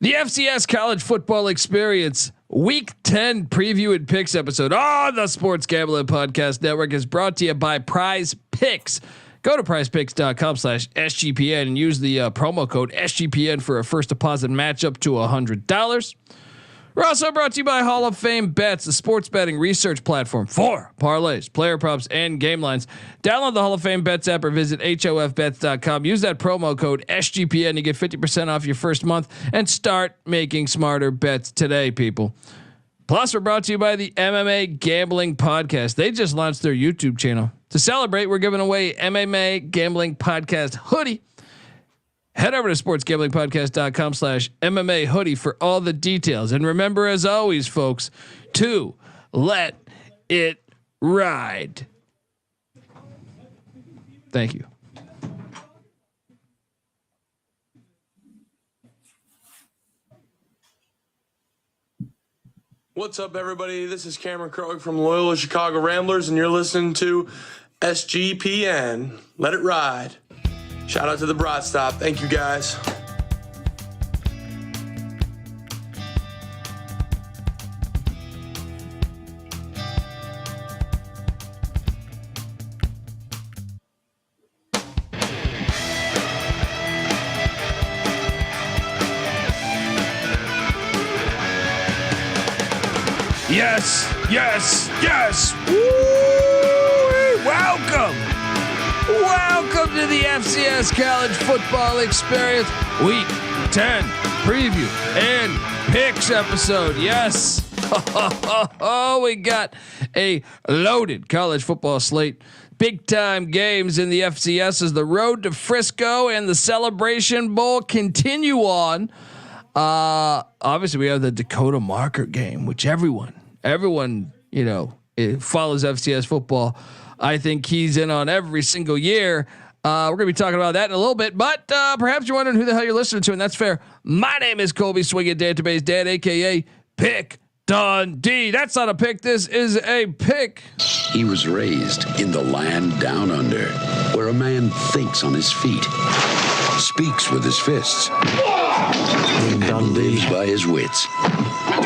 The FCS College Football Experience Week 10 preview and picks episode on the Sports Gambling Podcast Network is brought to you by Prize Picks. Go to prizepicks.com/SGPN and use the promo code SGPN for a first deposit match up to $100. We're also brought to you by Hall of Fame Bets, the sports betting research platform for parlays, player props, and game lines. Download the Hall of Fame Bets app or visit HOFBets.com. Use that promo code SGPN to get 50% off your first month and start making smarter bets today, people. Plus, we're brought to you by the MMA Gambling Podcast. They just launched their YouTube channel. To celebrate, we're giving away MMA Gambling Podcast hoodie. Head over to sportsgamblingpodcast.com/MMA hoodie for all the details. And remember, as always, folks, to let it ride. Thank you. What's up, everybody? This is Cameron Krog from Loyola Chicago Ramblers, and you're listening to SGPN. Let it ride. Shout out to the Broad Stop. Thank you, guys. Yes, yes, yes. Woo! Welcome to the FCS College Football Experience Week 10 preview and picks episode. Yes. We got a loaded college football slate. Big time games in the FCS as the road to Frisco and the Celebration Bowl continue on. Obviously we have the Dakota Marker game, which everyone, follows FCS football. I think he's in on every single year. We're going to be talking about that in a little bit, but perhaps you're wondering who the hell you're listening to, and that's fair. My name is Colby Swinging Database Dad, aka Pick Dundee. That's not a pick. This is a pick. He was raised in the land down under, where a man thinks on his feet, speaks with his fists, and lives by his wits.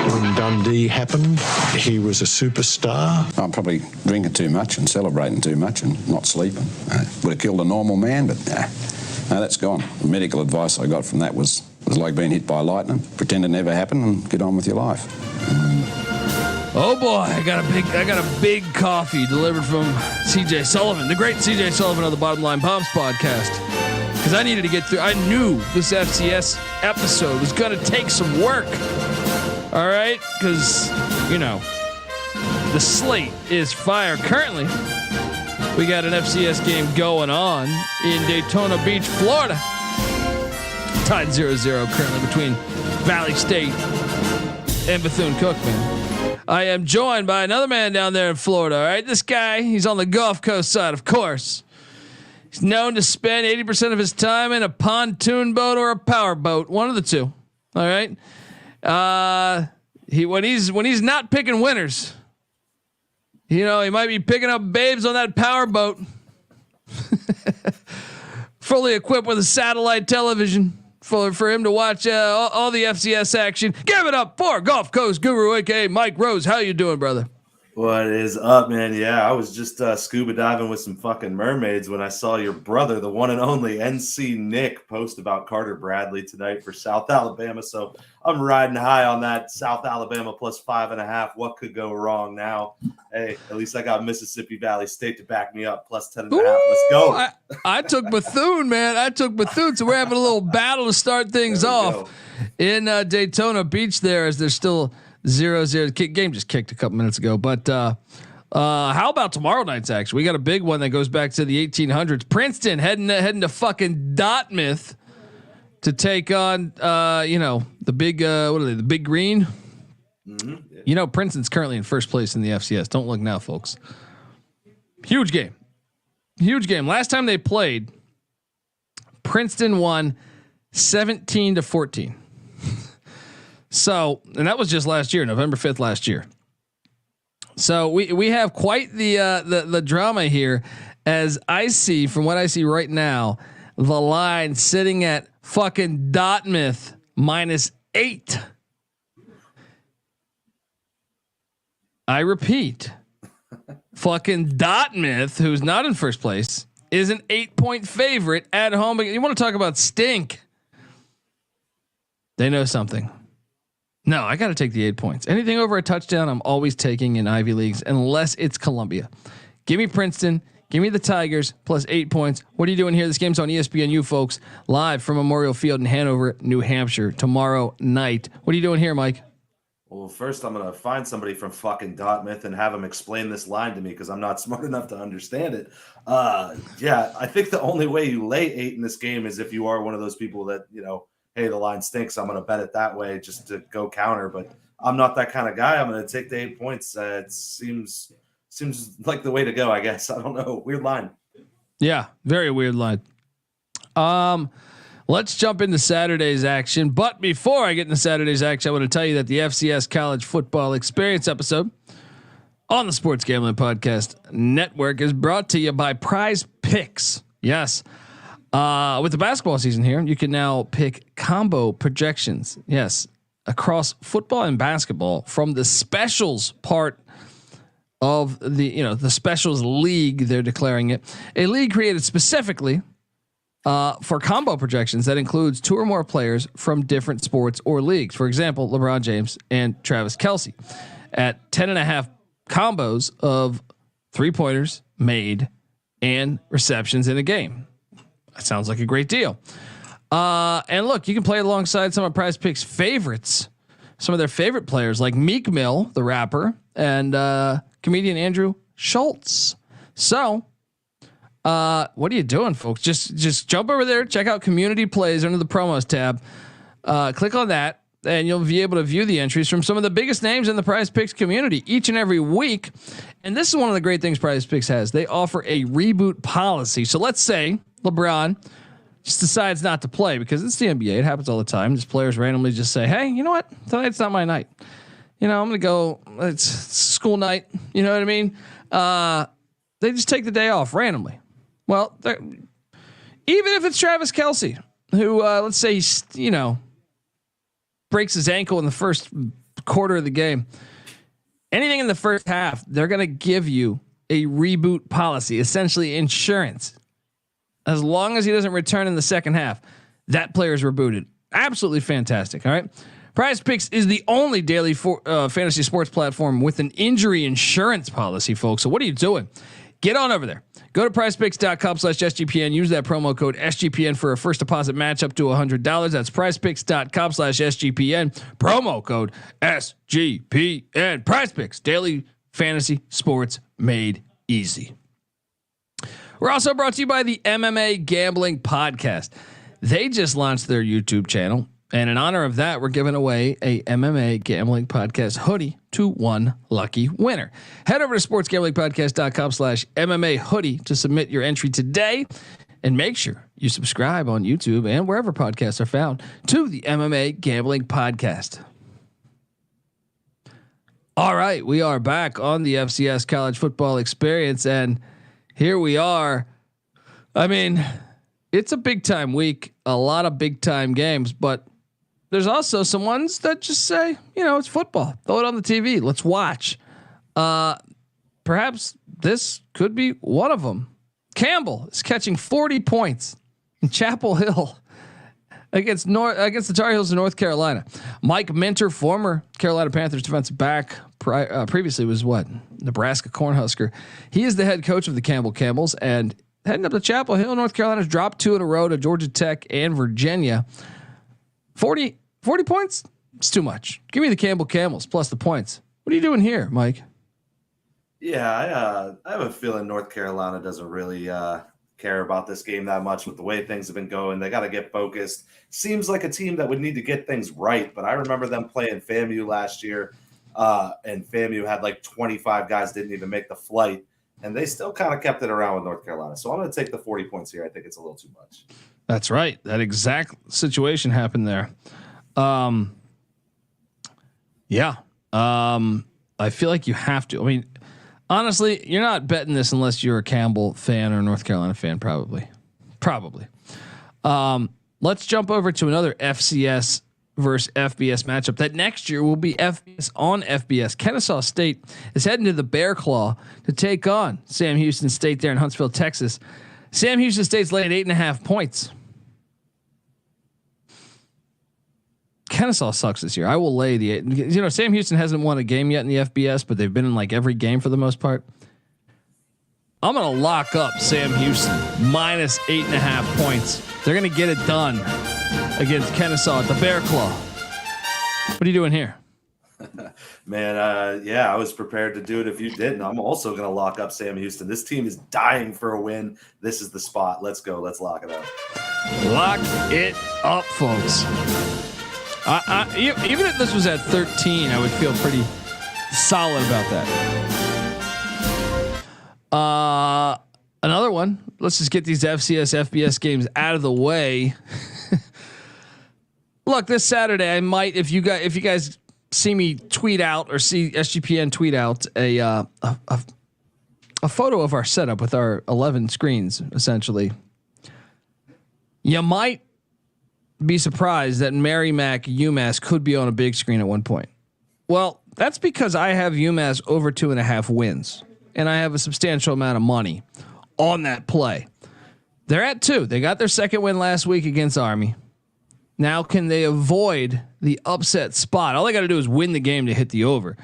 When Dundee happened, he was a superstar. I'm probably drinking too much and celebrating too much and not sleeping. Would have killed a normal man, but no, that's gone. The medical advice I got from that was like being hit by lightning. Pretend it never happened and get on with your life. Oh boy, I got a big coffee delivered from CJ Sullivan, the great CJ Sullivan of the Bottom Line Bombs podcast. Because I needed to get through. I knew this FCS episode was going to take some work. All right, because the slate is fire. Currently, we got an FCS game going on in Daytona Beach, Florida. Tied 0-0 currently between Valley State and Bethune-Cookman. I am joined by another man down there in Florida. All right, this guy, he's on the Gulf Coast side, of course. He's known to spend 80% of his time in a pontoon boat or a power boat, one of the two. All right. When he's not picking winners, he might be picking up babes on that power boat, fully equipped with a satellite television for him to watch all the FCS action. Give it up for Gulf Coast Guru, aka Mike Rose. How you doing, brother? What is up, man? Yeah, I was just scuba diving with some fucking mermaids when I saw your brother, the one and only NC Nick, post about Carter Bradley tonight for South Alabama. So I'm riding high on that South Alabama plus 5.5. What could go wrong now? Hey, at least I got Mississippi Valley State to back me up, plus 10.5. Let's go. I took Bethune, man. I took Bethune. So we're having a little battle to start things off in Daytona Beach there, as there's still 0-0. Game just kicked a couple minutes ago, but how about tomorrow night's action? We got a big one that goes back to the 1800s. Princeton heading to fucking Dartmouth to take on the big what are they? The Big Green. Mm-hmm. Princeton's currently in first place in the FCS. Don't look now, folks. Huge game. Last time they played, Princeton won 17-14. So, and that was just last year, November 5th last year. So we have quite the drama here, as I see from what I see right now, the line sitting at fucking Dartmouth minus 8. I repeat, fucking Dartmouth, who's not in first place, is an 8-point favorite at home. You want to talk about stink? They know something. No, I got to take the 8 points. Anything over a touchdown, I'm always taking in Ivy Leagues, unless it's Columbia. Give me Princeton. Give me the Tigers plus 8 points. What are you doing here? This game's on ESPNU, folks, live from Memorial Field in Hanover, New Hampshire, tomorrow night. What are you doing here, Mike? Well, first I'm going to find somebody from fucking Dartmouth and have them explain this line to me because I'm not smart enough to understand it. Yeah, I think the only way you lay 8 in this game is if you are one of those people that, hey, the line stinks. I'm going to bet it that way just to go counter. But I'm not that kind of guy. I'm going to take the 8 points. It seems like the way to go, I guess. I don't know. Weird line. Yeah, very weird line. Let's jump into Saturday's action. But before I get into Saturday's action, I want to tell you that the FCS College Football Experience episode on the Sports Gambling Podcast Network is brought to you by Prize Picks. Yes. With the basketball season here, you can now pick combo projections. Yes. Across football and basketball from the specials part of the specials league. They're declaring it a league created specifically for combo projections that includes 2 or more players from different sports or leagues. For example, LeBron James and Travis Kelce at 10.5 combos of 3-pointers made and receptions in a game. That sounds like a great deal. And look, you can play alongside some of Prize Picks favorites, some of their favorite players like Meek Mill, the rapper, and comedian Andrew Schultz. So, what are you doing, folks? Just jump over there, check out community plays under the promos tab. Click on that and you'll be able to view the entries from some of the biggest names in the Prize Picks community each and every week. And this is one of the great things Prize Picks has. They offer a reboot policy. So let's say LeBron just decides not to play because it's the NBA. It happens all the time. Just players randomly just say, hey, you know what? Tonight's not my night. I'm going to go, it's school night. You know what I mean? They just take the day off randomly. Well, even if it's Travis Kelce, who let's say he's, breaks his ankle in the first quarter of the game, anything in the first half, they're going to give you a reboot policy, essentially insurance. As long as he doesn't return in the second half, that player is rebooted. Absolutely fantastic. All right. Prize Picks is the only daily fantasy sports platform with an injury insurance policy, folks. So what are you doing? Get on over there. Go to prizepicks.com/SGPN. Use that promo code SGPN for a first deposit match up to $100. That's prizepicks.com/SGPN. Promo code SGPN. Prize Picks, daily fantasy sports made easy. We're also brought to you by the MMA Gambling Podcast. They just launched their YouTube channel. And in honor of that, we're giving away a MMA Gambling Podcast hoodie to one lucky winner. Head over to sportsgamblingpodcast.com/MMA hoodie to submit your entry today. And make sure you subscribe on YouTube and wherever podcasts are found to the MMA Gambling Podcast. All right, we are back on the FCS College Football Experience. And here we are. I mean, it's a big time week, a lot of big time games, but there's also some ones that just say, it's football. Throw it on the TV. Let's watch. Perhaps this could be one of them. Campbell is catching 40 points in Chapel Hill against the Tar Heels of North Carolina. Mike Minter, former Carolina Panthers defensive back, previously was Nebraska Cornhusker. He is the head coach of the Campbell Camels, and heading up to Chapel Hill, North Carolina's dropped 2 in a row to Georgia Tech and Virginia. 40 points? It's too much. Give me the Campbell Camels plus the points. What are you doing here, Mike? Yeah, I have a feeling North Carolina doesn't really care about this game that much with the way things have been going. They got to get focused. Seems like a team that would need to get things right, but I remember them playing FAMU last year, and FAMU had like 25 guys didn't even make the flight, and they still kind of kept it around with North Carolina. So I'm going to take the 40 points here. I think it's a little too much. That's right. That exact situation happened there. I feel like you have to. I mean, honestly, you're not betting this unless you're a Campbell fan or a North Carolina fan. Probably. Let's jump over to another FCS versus FBS matchup that next year will be FBS on FBS. Kennesaw State is heading to the Bear Claw to take on Sam Houston State there in Huntsville, Texas. Sam Houston State's laying 8.5 points. Kennesaw sucks this year. I will lay the 8. You know, Sam Houston hasn't won a game yet in the FBS, but they've been in like every game for the most part. I'm going to lock up Sam Houston minus 8.5 points. They're going to get it done against Kennesaw at the Bear Claw. What are you doing here? Man, yeah, I was prepared to do it if you didn't. I'm also going to lock up Sam Houston. This team is dying for a win. This is the spot. Let's go. Let's lock it up. Lock it up, folks. Even if this was at 13, I would feel pretty solid about that. Another one. Let's just get these FCS, FBS games out of the way. Look, this Saturday I might, if you guys see me tweet out or see SGPN tweet out a photo of our setup with our 11 screens, essentially, you might be surprised that Merrimack UMass could be on a big screen at one point. Well, that's because I have UMass over 2.5 wins, and I have a substantial amount of money on that play. They're at 2. They got their second win last week against Army. Now, can they avoid the upset spot? All they got to do is win the game to hit the over.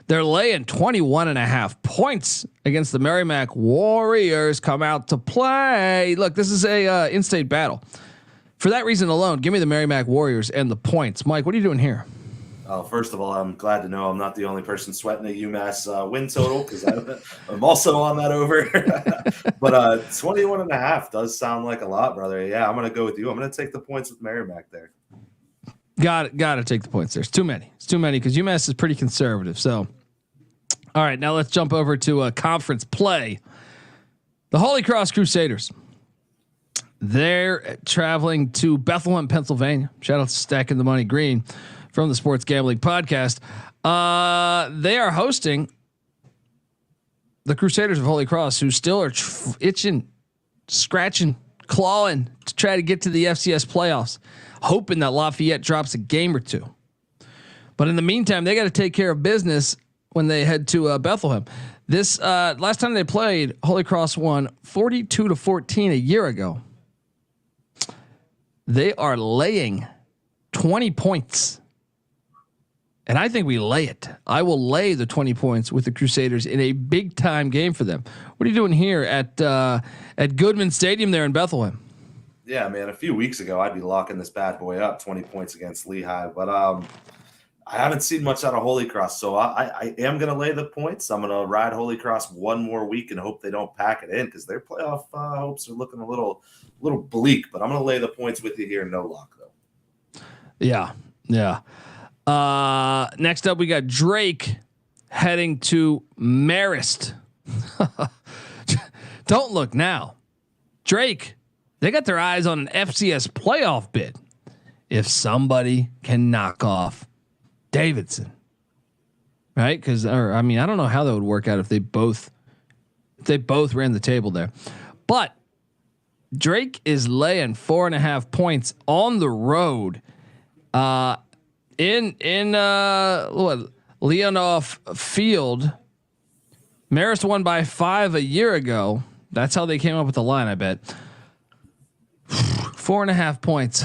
They're laying 21.5 points against the Merrimack Warriors. Come out to play. Look, this is a in-state battle. For that reason alone, give me the Merrimack Warriors and the points. Mike, what are you doing here? First of all, I'm glad to know I'm not the only person sweating a UMass win total because I'm also on that over. But 21.5 does sound like a lot, brother. Yeah, I'm going to go with you. I'm going to take the points with Merrimack there. Got to take the points there. It's too many because UMass is pretty conservative. So, all right, now let's jump over to a conference play. The Holy Cross Crusaders. They're traveling to Bethlehem, Pennsylvania. Shout out to Stacking the Money Green from the Sports Gambling Podcast. They are hosting the Crusaders of Holy Cross, who still are itching, scratching, clawing to try to get to the FCS playoffs, hoping that Lafayette drops a game or two. But in the meantime, they got to take care of business when they head to Bethlehem. This last time they played, Holy Cross won 42-14 a year ago. They are laying 20 points. And I think we lay it. I will lay the 20 points with the Crusaders in a big time game for them. What are you doing here at Goodman Stadium there in Bethlehem? Yeah, man, a few weeks ago, I'd be locking this bad boy up 20 points against Lehigh, but I haven't seen much out of Holy Cross. So I am going to lay the points. I'm going to ride Holy Cross one more week and hope they don't pack it in because their playoff hopes are looking a little bleak, but I'm going to lay the points with you here. No lock though. Yeah. Next up, we got Drake heading to Marist. Don't look now. Drake, they got their eyes on an FCS playoff bid. If somebody can knock off Davidson, right? I don't know how that would work out if they both ran the table there, but Drake is laying 4.5 points on the road. In Leonoff Field. Marist won by 5 a year ago. That's how they came up with the line, I bet. 4.5 points.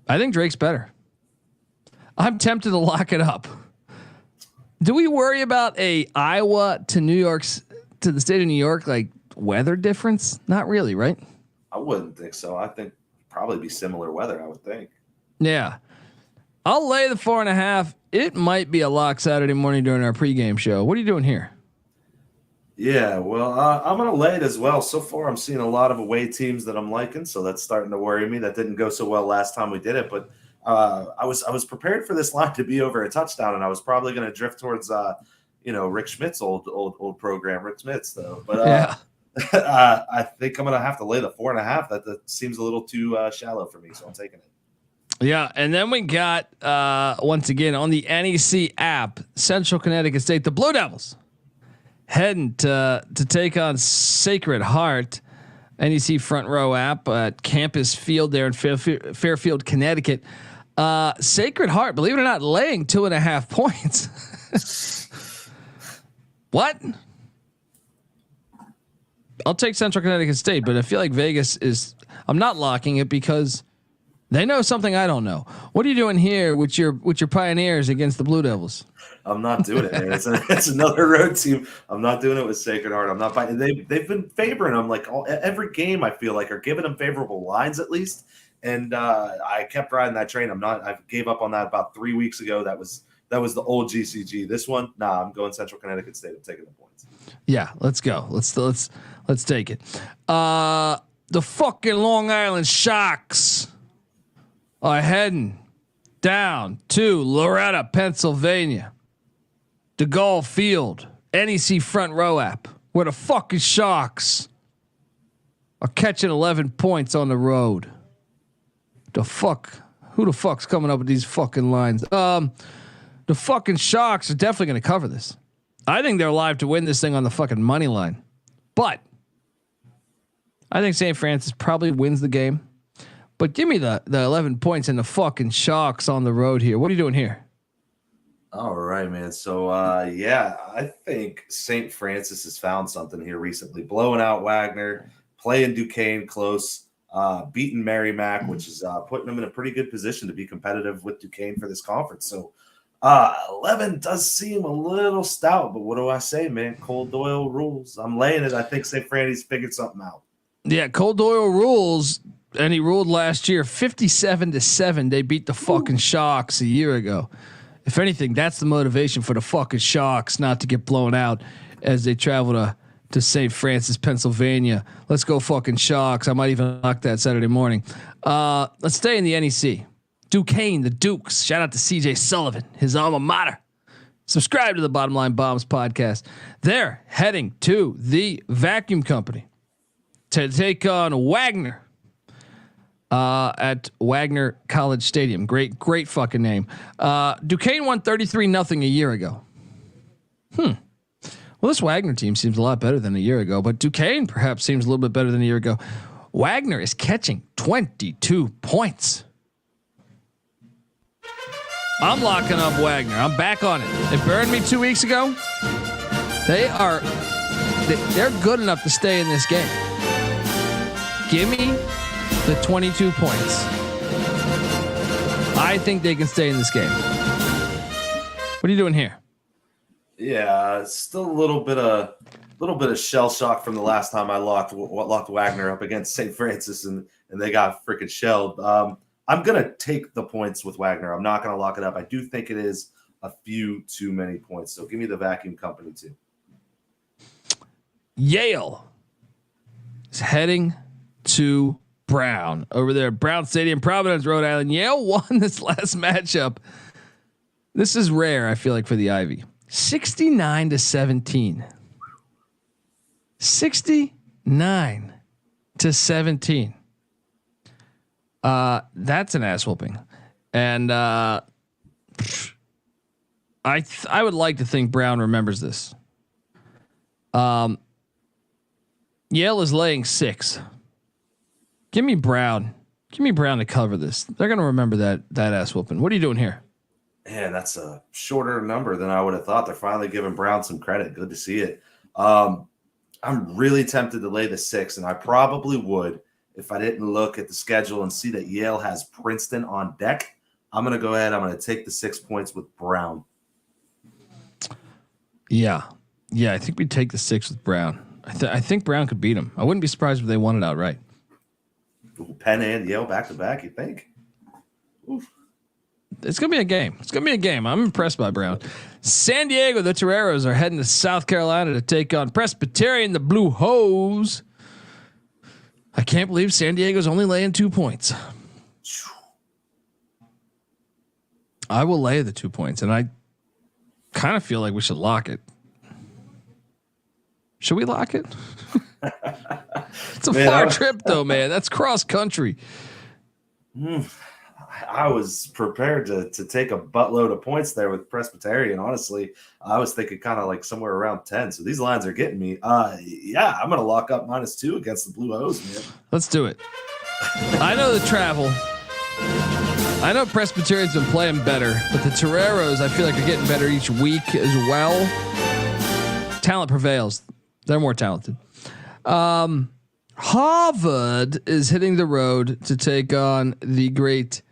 I think Drake's better. I'm tempted to lock it up. Do we worry about a Iowa to the state of New York, like weather difference? Not really, right? I wouldn't think so. I think probably be similar weather, I would think. Yeah. I'll lay the 4.5. It might be a lock Saturday morning during our pregame show. What are you doing here? Yeah, well, I'm going to lay it as well. So far, I'm seeing a lot of away teams that I'm liking, so that's starting to worry me. That didn't go so well last time we did it, but I was prepared for this line to be over a touchdown, and I was probably going to drift towards Rick Schmidt's old program, Rick Schmidt's though. But yeah. I think I'm going to have to lay the 4.5. That seems a little too shallow for me, so I'm taking it. Yeah, and then we got once again on the NEC app, Central Connecticut State, the Blue Devils heading to take on Sacred Heart. NEC front row app at Campus Field there in Fairfield, Connecticut. Sacred Heart, believe it or not, laying 2.5 points. What? I'll take Central Connecticut State, but I feel like Vegas is. I'm not locking it because they know something I don't know. What are you doing here with your Pioneers against the Blue Devils? I'm not doing it, man. It's another road team. I'm not doing it with Sacred Heart. I'm not fighting. They've been favoring them like every game. I feel like are giving them favorable lines at least. And I kept riding that train. I gave up on that about 3 weeks ago. That was the old GCG. This one, nah, I'm going Central Connecticut State. I'm taking the points. Yeah, let's go. Let's take it. The fucking Long Island Sharks are heading down to Loretta, Pennsylvania. DeGaulle Field, NEC front row app, where the fucking Sharks are catching 11 points on the road. The fuck? Who the fuck's coming up with these fucking lines? The fucking Sharks are definitely going to cover this. I think they're live to win this thing on the fucking money line, but I think St. Francis probably wins the game. But give me the 11 points and the fucking Sharks on the road here. What are you doing here? All right, man. So, I think St. Francis has found something here recently. Blowing out Wagner, playing Duquesne close, beating Merrimack, which is putting them in a pretty good position to be competitive with Duquesne for this conference. So, 11 does seem a little stout, but what do I say, man? Cole Doyle rules. I'm laying it. I think St. Francis figured something out. Yeah, Cole Doyle rules, and he ruled last year 57-7. They beat the fucking Sharks a year ago. If anything, that's the motivation for the fucking Sharks not to get blown out as they travel to St. Francis, Pennsylvania. Let's go fucking Sharks. I might even lock that Saturday morning. Let's stay in the NEC. Duquesne, the Dukes. Shout out to CJ Sullivan, his alma mater. Subscribe to the Bottom Line Bombs podcast. They're heading to the Vacuum Company to take on Wagner at Wagner College Stadium. Great fucking name. Duquesne won 33-0 a year ago. Well, this Wagner team seems a lot better than a year ago, but Duquesne perhaps seems a little bit better than a year ago. Wagner is catching 22 points. I'm locking up Wagner. I'm back on it. They burned me 2 weeks ago. They're good enough to stay in this game. Give me the 22 points. I think they can stay in this game. What are you doing here? Yeah, still a little bit of shell shock from the last time I locked Wagner up against St. Francis and they got freaking shelled. I'm gonna take the points with Wagner. I'm not gonna lock it up. I do think it is a few too many points. So give me the Vacuum Company too. Yale is heading to Brown over there at Brown Stadium, Providence, Rhode Island. Yale won this last matchup. This is rare, I feel like, for the Ivy. 69-17. 69-17. That's an ass whooping, and I would like to think Brown remembers this. Yale is laying 6. Give me Brown. Give me Brown to cover this. They're gonna remember that ass whooping. What are you doing here? Man, that's a shorter number than I would have thought. They're finally giving Brown some credit. Good to see it. I'm really tempted to lay the 6, and I probably would if I didn't look at the schedule and see that Yale has Princeton on deck. I'm going to go ahead. I'm going to take the 6 points with Brown. Yeah. I think we take the 6 with Brown. I think Brown could beat him. I wouldn't be surprised if they won it outright. Penn and Yale back to back, you think? Oof. It's gonna be a game. I'm impressed by Brown. San Diego, the Toreros are heading to South Carolina to take on Presbyterian, the Blue Hose. I can't believe San Diego's only laying 2 points. I will lay the 2 points, and I kind of feel like we should lock it. Should we lock it? It's a far trip, though, man. That's cross country. I was prepared to take a buttload of points there with Presbyterian. Honestly, I was thinking kind of like somewhere around 10. So these lines are getting me. I'm going to lock up -2 against the Blue Hose, man. Let's do it. I know the travel. I I know Presbyterian's been playing better, but the Toreros, I feel like, are getting better each week as well. Talent prevails. They're more talented. Harvard is hitting the road to take on the great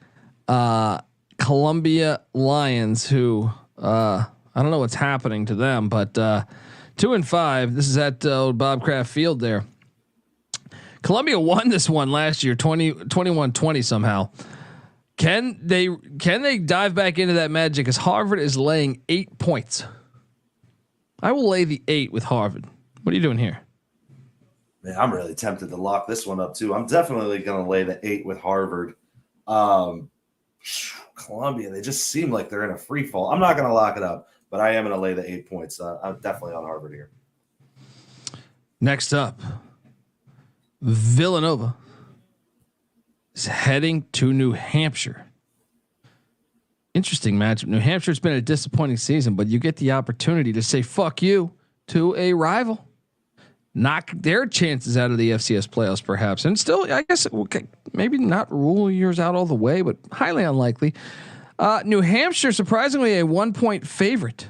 Columbia Lions, who I don't know what's happening to them, but 2-5. This is at old Bobcraft Field there. Columbia won this one last year, 21-20 somehow. Can they dive back into that magic? As Harvard is laying 8 points. I will lay the 8 with Harvard. What are you doing here? Man, I'm really tempted to lock this one up too. I'm definitely going to lay the 8 with Harvard. Columbia, they just seem like they're in a free fall. I'm not going to lock it up, but I am going to lay the 8 points. I'm definitely on Harvard here. Next up, Villanova is heading to New Hampshire. Interesting matchup. New Hampshire's been a disappointing season, but you get the opportunity to say fuck you to a rival. Knock their chances out of the FCS playoffs, perhaps, and still, I guess, maybe not rule yours out all the way, but highly unlikely. New Hampshire, surprisingly, a 1-point favorite.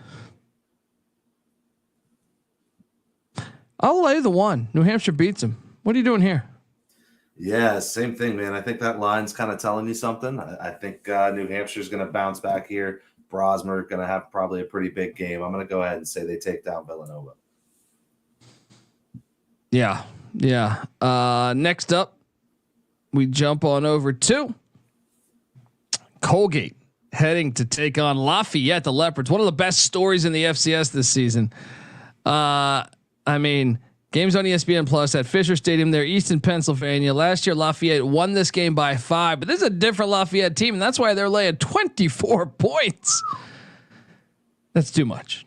I'll lay the 1. New Hampshire beats them. What are you doing here? Yeah, same thing, man. I think that line's kind of telling you something. I think New Hampshire's going to bounce back here. Brosmer going to have probably a pretty big game. I'm going to go ahead and say they take down Villanova. Yeah. Next up, we jump on over to Colgate, heading to take on Lafayette, the Leopards. One of the best stories in the FCS this season. I mean, games on ESPN Plus at Fisher Stadium there, Easton, Pennsylvania. Last year, Lafayette won this game by 5, but this is a different Lafayette team, and that's why they're laying 24 points. That's too much.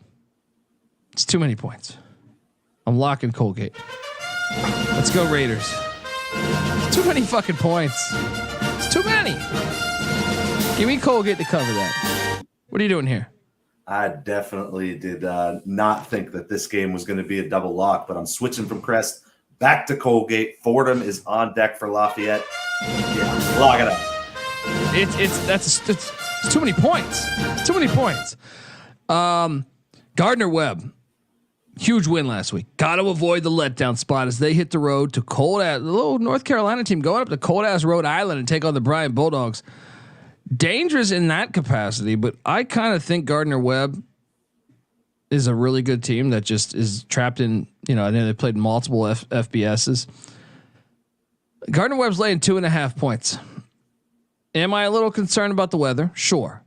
It's too many points. I'm locking Colgate. Let's go Raiders. Too many fucking points. It's too many. Give me Colgate to cover that. What are you doing here? I definitely did not think that this game was going to be a double lock, but I'm switching from Crest back to Colgate. Fordham is on deck for Lafayette. Yeah, lock it up. It's too many points. It's too many points. Gardner Webb, huge win last week. Got to avoid the letdown spot as they hit the road to the little North Carolina team going up to cold ass Rhode Island and take on the Bryant Bulldogs. Dangerous in that capacity, but I kind of think Gardner Webb is a really good team that just is trapped in, I know they played multiple FBSs. Gardner Webb's laying 2.5 points. Am I a little concerned about the weather? Sure.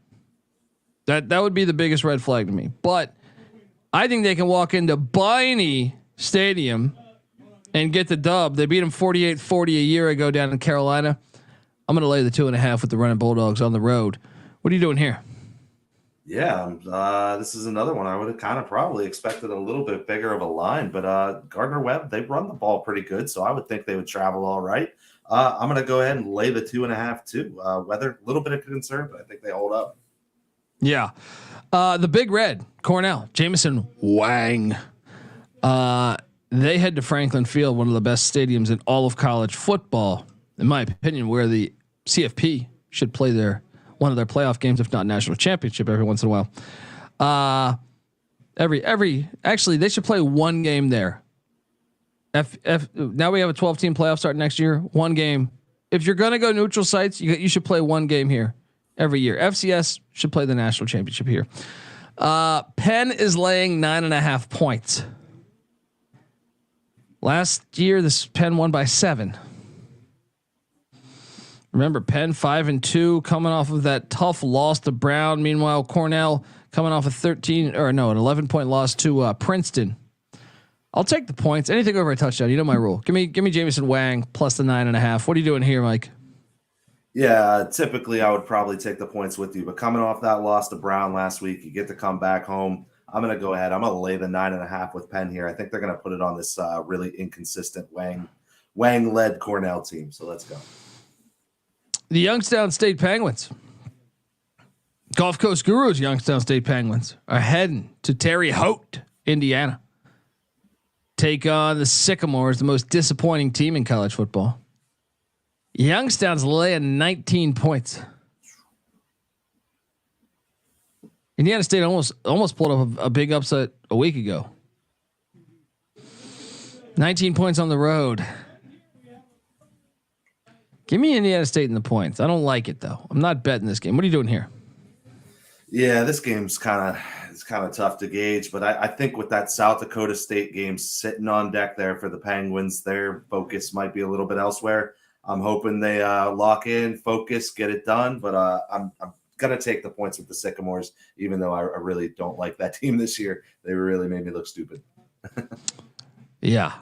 That would be the biggest red flag to me, but I think they can walk into Biney Stadium and get the dub. They beat them 48-40 a year ago down in Carolina. I'm going to lay the 2.5 with the running Bulldogs on the road. What are you doing here? Yeah, this is another one. I would have kind of probably expected a little bit bigger of a line, but Gardner Webb, they run the ball pretty good, so I would think they would travel all right. I'm going to go ahead and lay the 2.5 too. Weather, a little bit of concern, but I think they hold up. Yeah. The Big Red, Cornell, Jamison Wang. They head to Franklin Field, one of the best stadiums in all of college football, in my opinion, where the CFP should play one of their playoff games, if not national championship, every once in a while. Actually, they should play one game there. Now we have a 12-team playoff starting next year. One game. If you're gonna go neutral sites, you should play one game here every year. FCS should play the national championship here. Penn is laying 9.5 points. Last year, this Penn won by 7. Remember, Penn 5-2, coming off of that tough loss to Brown. Meanwhile, Cornell coming off an 11-point loss to Princeton. I'll take the points. Anything over a touchdown. You know my rule. Give me Jamison Wang plus the 9.5. What are you doing here, Mike? Yeah, typically I would probably take the points with you, but coming off that loss to Brown last week, you get to come back home. I'm going to go ahead. I'm going to lay the 9.5 with Penn here. I think they're going to put it on this really inconsistent Wang-led Cornell team. So let's go. The Youngstown State Penguins, Gulf Coast Gurus, Youngstown State Penguins are heading to Terre Haute, Indiana. Take on the Sycamores, the most disappointing team in college football. Youngstown's laying 19 points. Indiana State almost pulled up a big upset a week ago. 19 points on the road. Give me Indiana State in the points. I don't like it though. I'm not betting this game. What are you doing here? Yeah, this game's kind of tough to gauge, but I think with that South Dakota State game sitting on deck there for the Penguins, their focus might be a little bit elsewhere. I'm hoping they lock in, focus, get it done, but I'm gonna take the points with the Sycamores, even though I really don't like that team this year. They really made me look stupid. Yeah.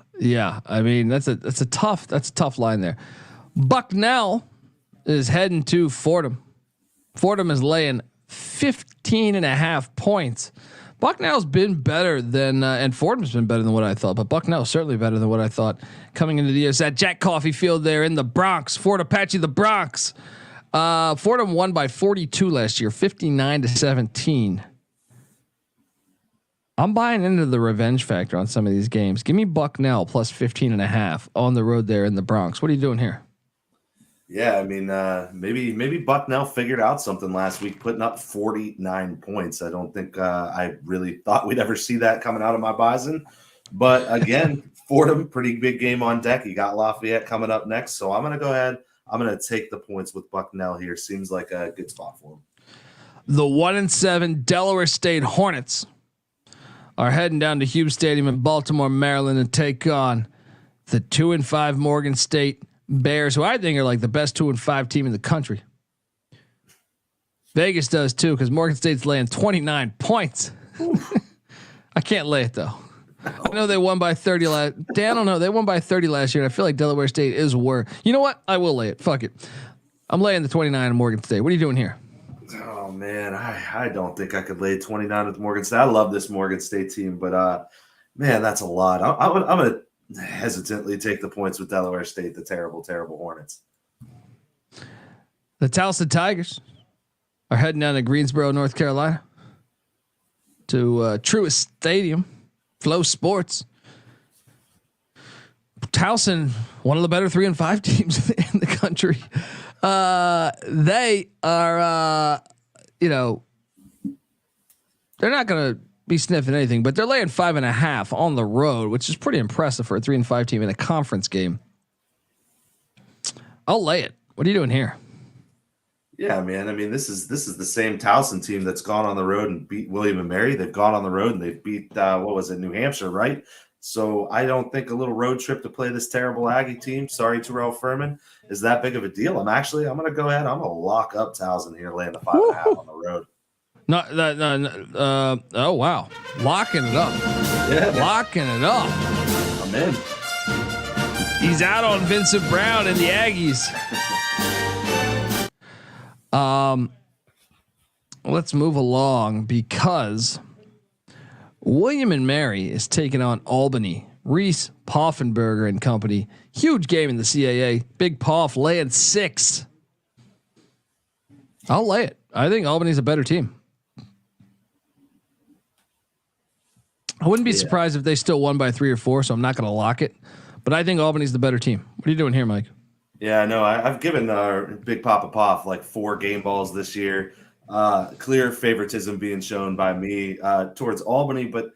I mean, that's a tough line there. Bucknell is heading to Fordham. Fordham is laying 15.5 points. Bucknell's been better than, and Fordham's been better than what I thought, but Bucknell's certainly better than what I thought coming into the year. It's at Jack Coffey Field there in the Bronx, Fort Apache, the Bronx. Fordham won by 42 last year, 59-17. I'm buying into the revenge factor on some of these games. Give me Bucknell plus 15.5 on the road there in the Bronx. What are you doing here? Yeah, I mean, maybe Bucknell figured out something last week, putting up 49 points. I don't think I really thought we'd ever see that coming out of my Bison. But again, Fordham, pretty big game on deck. You got Lafayette coming up next. So I'm going to go ahead. I'm going to take the points with Bucknell here. Seems like a good spot for them. The 1-7 Delaware State Hornets are heading down to Hughes Stadium in Baltimore, Maryland, and take on the 2-5 Morgan State Bears, who I think are like the best 2-5 team in the country. Vegas does too, because Morgan State's laying 29 points. I can't lay it though. I know they won by 30 last. I don't know. They won by 30 last year, and I feel like Delaware State is worse. You know what? I will lay it. Fuck it. I'm laying the 29 in Morgan State. What are you doing here? Oh man, I don't think I could lay 29 with Morgan State. I love this Morgan State team, but man, that's a lot. I'm gonna hesitantly take the points with Delaware State, the terrible Hornets. The Towson Tigers are heading down to Greensboro, North Carolina, to Truist Stadium, Flow Sports. Towson, one of the better 3-5 teams in the country. They are, they're not going to be sniffing anything, but they're laying 5.5 on the road, which is pretty impressive for a 3-5 team in a conference game. I'll lay it. What are you doing here? Yeah, man. I mean, this is the same Towson team that's gone on the road and beat William and Mary. They've gone on the road and they've beat New Hampshire, right? So I don't think a little road trip to play this terrible Aggie team, sorry Terrell Furman, is that big of a deal. I'm going to go ahead. I'm going to lock up Towson here, laying the 5.5 on the road. Oh wow, locking it up. Yeah, locking it up. I'm in. He's out on Vincent Brown and the Aggies. Let's move along because William and Mary is taking on Albany. Reese Poffenberger and company. Huge game in the CAA. Big Poff laying 6. I'll lay it. I think Albany's a better team. I wouldn't be surprised if they still won by 3 or 4, so I'm not going to lock it. But I think Albany's the better team. What are you doing here, Mike? Yeah, no, I've given Big Papa Poff like 4 game balls this year. Clear favoritism being shown by me towards Albany, but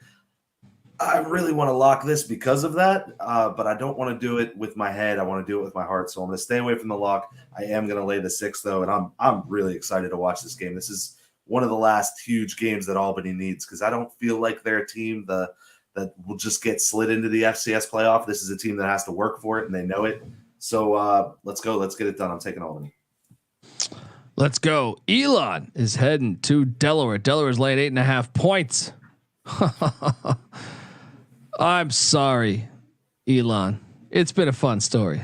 I really want to lock this because of that. But I don't want to do it with my head. I want to do it with my heart. So I'm going to stay away from the lock. I am going to lay the 6 though, and I'm really excited to watch this game. This is one of the last huge games that Albany needs because I don't feel like they're a team that will just get slid into the FCS playoff. This is a team that has to work for it, and they know it. So let's go. Let's get it done. I'm taking Albany. Let's go. Elon is heading to Delaware. Delaware's laying 8.5 points. I'm sorry, Elon. It's been a fun story.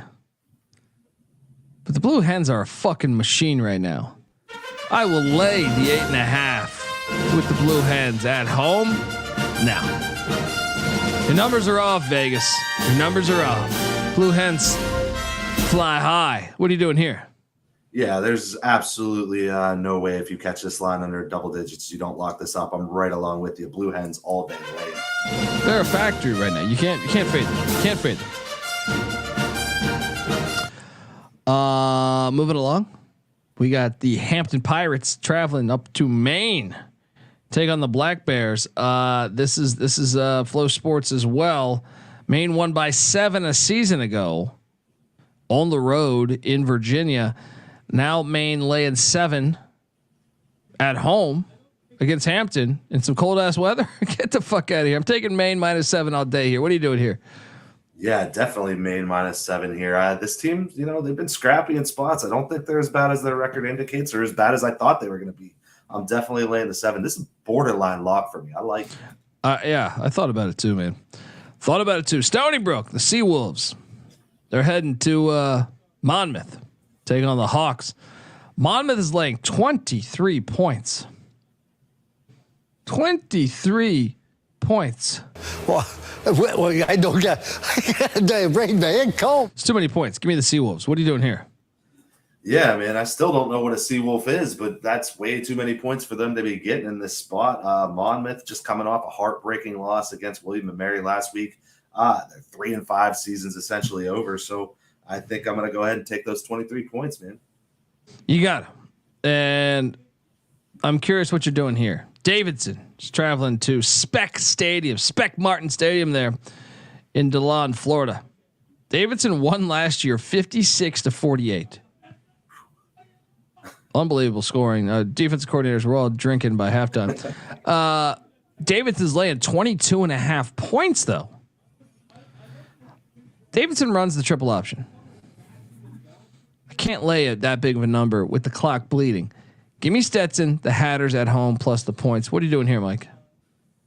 But the Blue Hens are a fucking machine right now. I will lay the 8.5 with the Blue Hens at home. Now, your numbers are off, Vegas. Your numbers are off. Blue Hens fly high. What are you doing here? Yeah, there's absolutely no way if you catch this line under double digits, you don't lock this up. I'm right along with you. Blue Hens all day laying. They're a factory right now. You can't fade them. You can't fade them. Moving along, we got the Hampton Pirates traveling up to Maine take on the Black Bears. This is Flow Sports as well. Maine won by 7 a season ago on the road in Virginia. Now Maine laying 7 at home against Hampton in some cold ass weather. Get the fuck out of here. I'm taking Maine -7 all day here. What are you doing here? Yeah, definitely Maine -7 here. This team, they've been scrappy in spots. I don't think they're as bad as their record indicates, or as bad as I thought they were going to be. I'm definitely laying the 7. This is borderline lock for me. I like it. Yeah, I thought about it too, man. Thought about it too. Stony Brook, the Seawolves. They're heading to Monmouth, taking on the Hawks. Monmouth is laying 23 points. 23 points. Well, I don't get the rain, man. Cold. It's too many points. Give me the Seawolves. What are you doing here? Yeah, man. I still don't know what a Seawolf is, but that's way too many points for them to be getting in this spot. Monmouth just coming off a heartbreaking loss against William and Mary last week. Their 3-5 season's essentially over. So I think I'm going to go ahead and take those 23 points, man. You got them. And I'm curious what you're doing here. Davidson is traveling to Spec Martin Stadium there in DeLon, Florida. Davidson won last year 56-48. Unbelievable scoring. Defensive coordinators were all drinking by halftime. Davidson's laying 22.5 points though. Davidson runs the triple option. I can't lay it that big of a number with the clock bleeding. Give me Stetson, the Hatters at home plus the points. What are you doing here, Mike?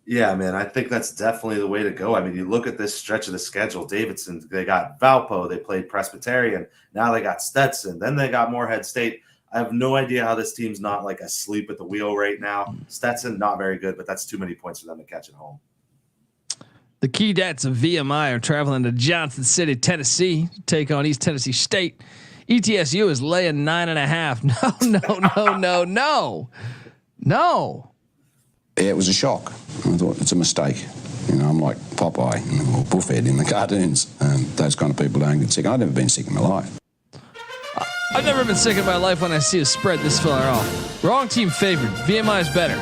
Yeah, man, I think that's definitely the way to go. I mean, you look at this stretch of the schedule, Davidson, they got Valpo, they played Presbyterian, now they got Stetson, then they got Morehead State. I have no idea how this team's not like asleep at the wheel right now. Stetson, not very good, but that's too many points for them to catch at home. The Keydets of VMI are traveling to Johnson City, Tennessee, to take on East Tennessee State. ETSU is laying 9.5. No. Yeah, it was a shock. I thought it's a mistake. I'm like Popeye or Buffhead in the cartoons, and those kind of people don't get sick. I've never been sick in my life. I've never been sick in my life when I see a spread this far off. Wrong team favored. VMI is better.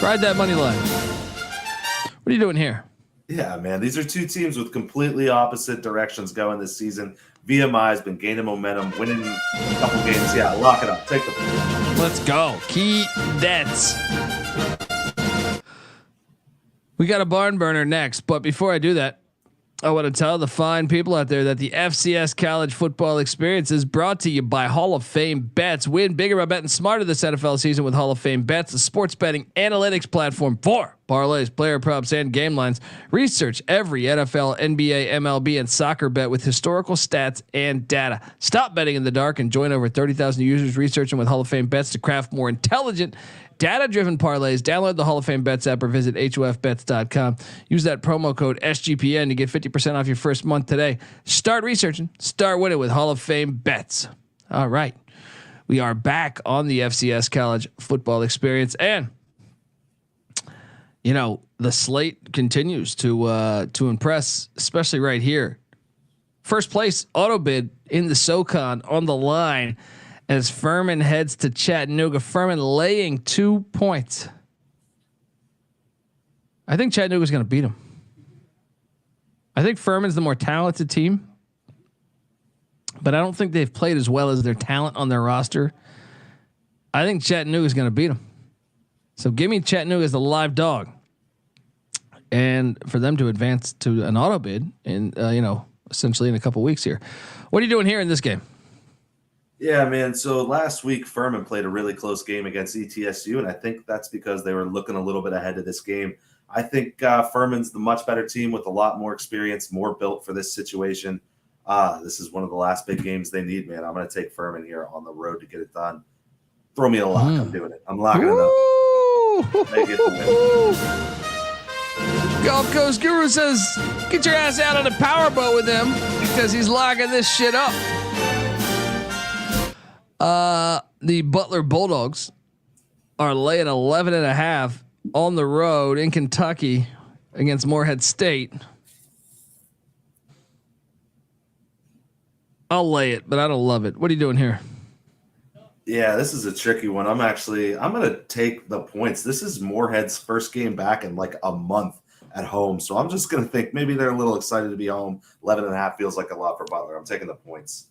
Ride that money line. What are you doing here? Yeah, man. These are two teams with completely opposite directions going this season. VMI has been gaining momentum, winning a couple games. Yeah, lock it up. Take the point. Let's go. Keydets. We got a barn burner next, but before I do that, I want to tell the fine people out there that the FCS college football experience is brought to you by Hall of Fame Bets. Win bigger by betting smarter this NFL season with Hall of Fame Bets, the sports betting analytics platform for parlays, player props, and game lines. Research every NFL, NBA, MLB, and soccer bet with historical stats and data. Stop betting in the dark and join over 30,000 users researching with Hall of Fame Bets to craft more intelligent, data-driven parlays. Download the Hall of Fame Bets app or visit HOFBets.com. Use that promo code SGPN to get 50% off your first month today. Start researching, start winning with Hall of Fame Bets. All right. We are back on the FCS college football experience, and the slate continues to impress, especially right here. First place auto bid in the SoCon on the line as Furman heads to Chattanooga. Furman laying 2 points. I think Chattanooga's going to beat them. I think Furman's the more talented team, but I don't think they've played as well as their talent on their roster. I think Chattanooga's going to beat them. So give me Chattanooga as the live dog, and for them to advance to an auto bid in, essentially in a couple weeks here. What are you doing here in this game? Yeah, man. So last week, Furman played a really close game against ETSU, and I think that's because they were looking a little bit ahead of this game. I think Furman's the much better team with a lot more experience, more built for this situation. This is one of the last big games they need, man. I'm going to take Furman here on the road to get it done. Throw me a lock. I'm doing it. I'm locking it up. Make it the win. Gulf Coast Guru says, get your ass out on a powerboat with him because he's locking this shit up. The Butler Bulldogs are laying 11.5 on the road in Kentucky against Morehead State. I'll lay it, but I don't love it. What are you doing here? Yeah, this is a tricky one. I'm going to take the points. This is Moorhead's first game back in like a month at home. So I'm just going to think maybe they're a little excited to be home. 11.5 feels like a lot for Butler. I'm taking the points.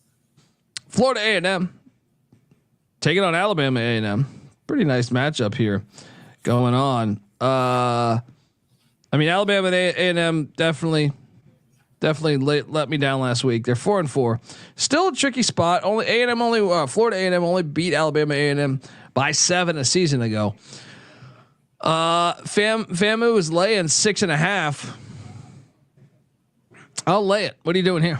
Florida A&M taking on Alabama A&M. Pretty nice matchup here going on. I mean, Alabama and A&M definitely let me down last week. They're 4-4. Still a tricky spot. Only Florida A&M only beat Alabama A&M by 7 a season ago. FAMU is laying 6.5. I'll lay it. What are you doing here?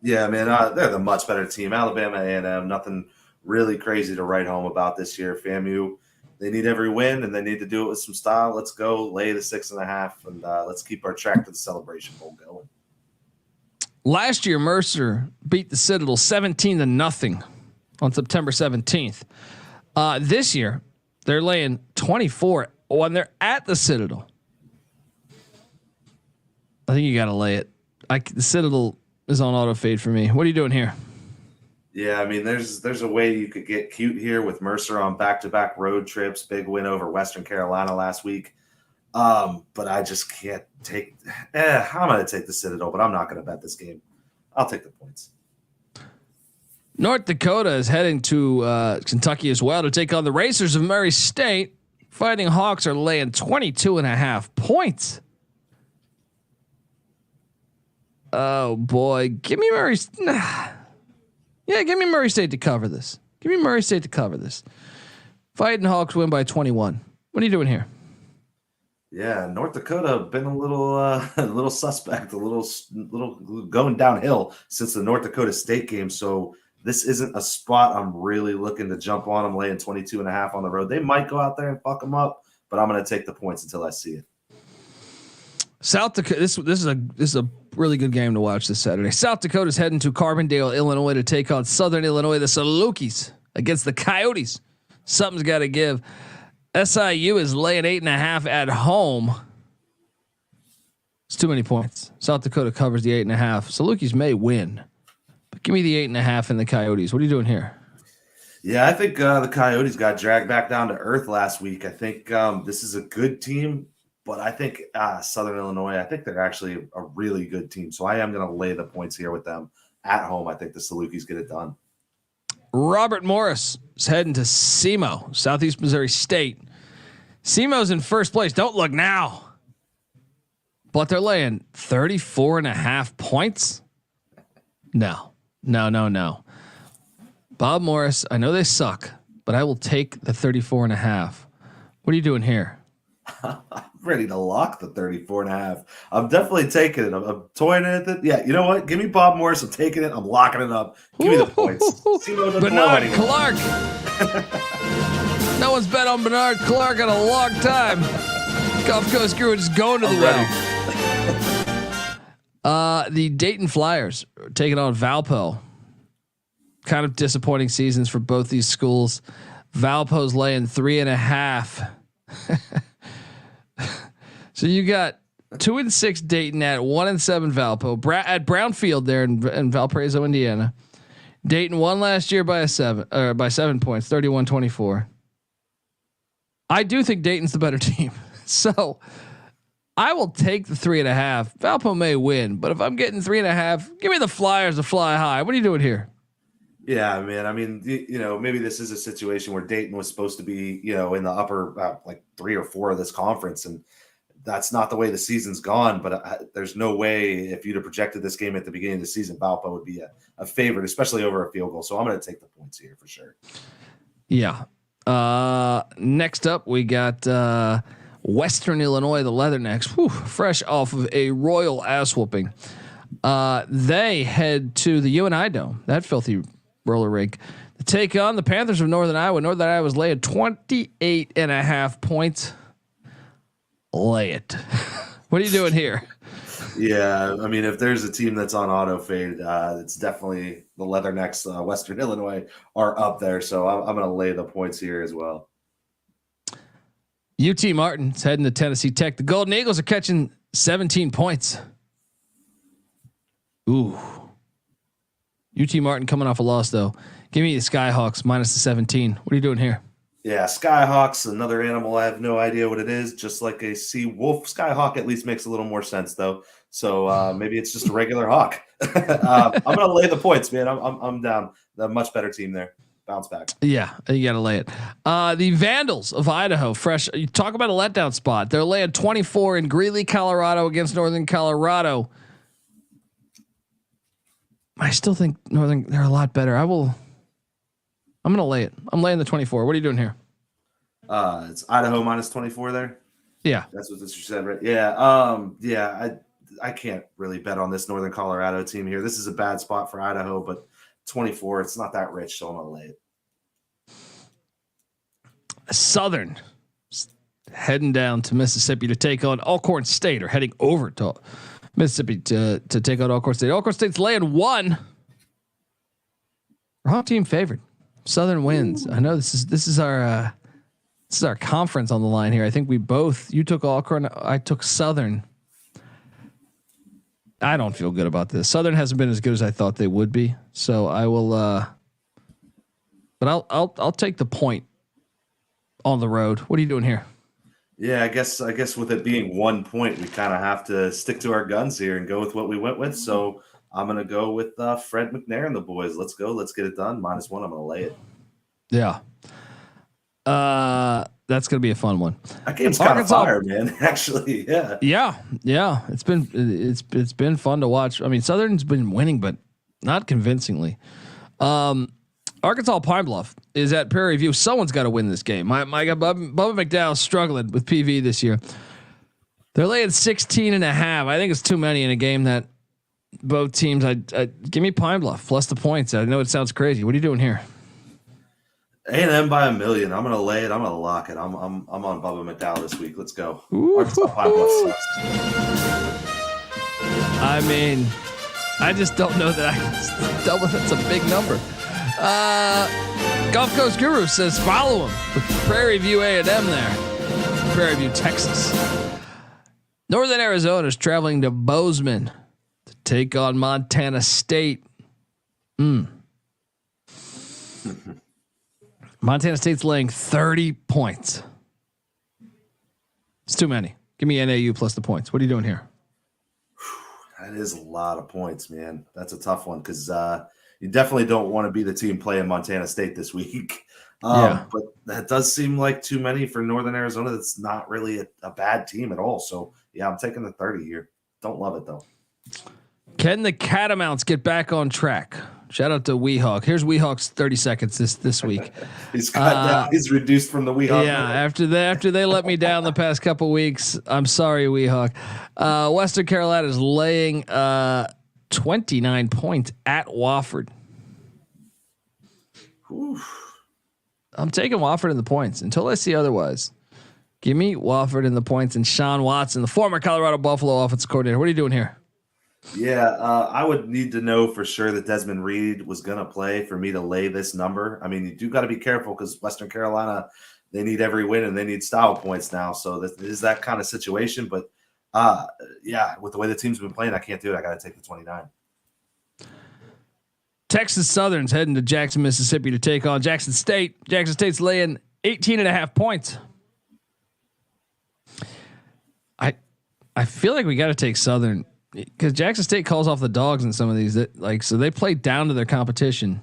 Yeah, man, they're the much better team. Alabama A&M, nothing really crazy to write home about this year. FAMU, they need every win, and they need to do it with some style. Let's go lay the 6.5, and let's keep our track to the Celebration Bowl going. Last year, Mercer beat the Citadel 17-0 on September 17th. This year, they're laying 24 when they're at the Citadel. I think you got to lay it. The Citadel is on auto fade for me. What are you doing here? Yeah, I mean, there's a way you could get cute here with Mercer on back-to-back road trips. Big win over Western Carolina last week. But I just can't take. I'm going to take the Citadel, but I'm not going to bet this game. I'll take the points. North Dakota is heading to Kentucky as well to take on the Racers of Murray State. Fighting Hawks are laying 22.5 points. Oh boy, give me Murray. Yeah, give me Murray State to cover this. Give me Murray State to cover this. Fighting Hawks win by 21. What are you doing here? Yeah, North Dakota been a little suspect, a little going downhill since the North Dakota State game. So this isn't a spot I'm really looking to jump on. I'm laying 22.5 on the road. They might go out there and fuck them up, but I'm going to take the points until I see it. South Dakota. This is a really good game to watch this Saturday. South Dakota's heading to Carbondale, Illinois to take on Southern Illinois, the Salukis against the Coyotes. Something's got to give. SIU is laying 8.5 at home. It's too many points. South Dakota covers the 8.5. Salukis may win, but give me the 8.5 and the Coyotes. What are you doing here? Yeah, I think the Coyotes got dragged back down to earth last week. I think this is a good team, but I think Southern Illinois, I think they're actually a really good team. So I am going to lay the points here with them at home. I think the Salukis get it done. Robert Morris is heading to SEMO, Southeast Missouri State. SEMO's in first place. Don't look now. But they're laying 34.5 points. No. Bob Morris, I know they suck, but I will take the 34.5. What are you doing here? I'm ready to lock the 34.5. I'm definitely taking it. I'm toying it. Yeah, you know what? Give me Bob Morris. I'm taking it. I'm locking it up. Give me the points. Bernard Clark. No one's bet on Bernard Clark in a long time. Gulf Coast crew is going to the well. The Dayton Flyers are taking on Valpo. Kind of disappointing seasons for both these schools. Valpo's laying 3.5. So you got 2-6 Dayton at 1-7 Valpo at Brownfield there in Valparaiso, Indiana. Dayton won last year by 7 points, 31-24. I do think Dayton's the better team. So I will take the 3.5. Valpo may win, but if I'm getting 3.5, give me the Flyers to fly high. What are you doing here? Yeah, man. I mean, maybe this is a situation where Dayton was supposed to be, in the upper like 3 or 4 of this conference, and that's not the way the season's gone. But there's no way if you'd have projected this game at the beginning of the season, Valpo would be a favorite, especially over a field goal. So I'm going to take the points here for sure. Yeah. Next up, we got Western Illinois, the Leathernecks, fresh off of a royal ass whooping. They head to the UNI Dome, that filthy roller rink, to take on the Panthers of Northern Iowa. Northern Iowa's laying 28.5 points. Lay it. What are you doing here? Yeah, I mean, if there's a team that's on auto fade, it's definitely the Leathernecks. Western Illinois are up there, so I'm going to lay the points here as well. UT Martin's heading to Tennessee Tech. The Golden Eagles are catching 17 points. Ooh. UT Martin coming off a loss though. Give me the Skyhawks minus the 17. What are you doing here? Yeah, Skyhawks, another animal. I have no idea what it is. Just like a sea wolf, Skyhawk at least makes a little more sense though. So maybe it's just a regular hawk. I'm gonna lay the points, man. I'm down. The much better team there. Bounce back. Yeah, you got to lay it. The Vandals of Idaho, fresh. You talk about a letdown spot. They're laying 24 in Greeley, Colorado against Northern Colorado. I still think Northern, they're a lot better. I'm going to lay it. I'm laying the 24. What are you doing here? It's Idaho minus 24 there. Yeah. That's what you said, right? Yeah. I can't really bet on this Northern Colorado team here. This is a bad spot for Idaho, but 24, it's not that rich, so I'm going to lay it. Southern heading down to Mississippi to take on Alcorn State, or heading over to Mississippi to take on Alcorn State. Alcorn State's laying 1. Wrong team favored. Southern wins. I know this is our conference on the line here. I think you took Alcorn, I took Southern. I don't feel good about this. Southern hasn't been as good as I thought they would be. So I will but I'll take the point on the road. What are you doing here? Yeah, I guess with it being 1 point, we kind of have to stick to our guns here and go with what we went with. So I'm gonna go with Fred McNair and the boys. Let's go. Let's get it done. -1. I'm gonna lay it. Yeah. That's gonna be a fun one. That game's kind of fire, man. Actually, yeah. Yeah. It's been fun to watch. I mean, Southern's been winning, but not convincingly. Arkansas Pine Bluff is at Prairie View. Someone's got to win this game. My guy Bubba McDowell struggling with PV this year. They're laying 16.5. I think it's too many in a game that both teams. I give me Pine Bluff plus the points. I know it sounds crazy. What are you doing here? A&M by 1 million. I'm gonna lay it. I'm gonna lock it. I'm on Bubba McDowell this week. Let's go. Ooh. Arkansas Pine Bluff sucks. I mean, I just don't know that I double. That's a big number. Gulf Coast Guru says follow him with Prairie View A&M there. Prairie View, Texas. Northern Arizona is traveling to Bozeman to take on Montana State. Montana State's laying 30 points. It's too many. Give me NAU plus the points. What are you doing here? That is a lot of points, man. That's a tough one because you definitely don't want to be the team playing Montana State this week. But that does seem like too many for Northern Arizona. That's not really a bad team at all. So yeah, I'm taking the 30 here. Don't love it though. Can the Catamounts get back on track? Shout out to Weehawk. Here's Weehawk's 30 seconds this week. He's cut down. He's reduced from the Weehawk. Yeah, after they let me down the past couple weeks. I'm sorry, Weehawk. Western Carolina is laying 29 points at Wofford. Oof. I'm taking Wofford in the points until I see otherwise. Give me Wofford in the points and Sean Watson, the former Colorado Buffalo offensive coordinator. What are you doing here? Yeah, I would need to know for sure that Desmond Reed was going to play for me to lay this number. I mean, you do got to be careful because Western Carolina, they need every win and they need style points now. So this is that kind of situation. But yeah, with the way the team's been playing, I can't do it. I got to take the 29. Texas Southern's heading to Jackson, Mississippi to take on Jackson State. Jackson State's laying 18.5 points. I feel like we got to take Southern because Jackson State calls off the dogs in some of these so they play down to their competition.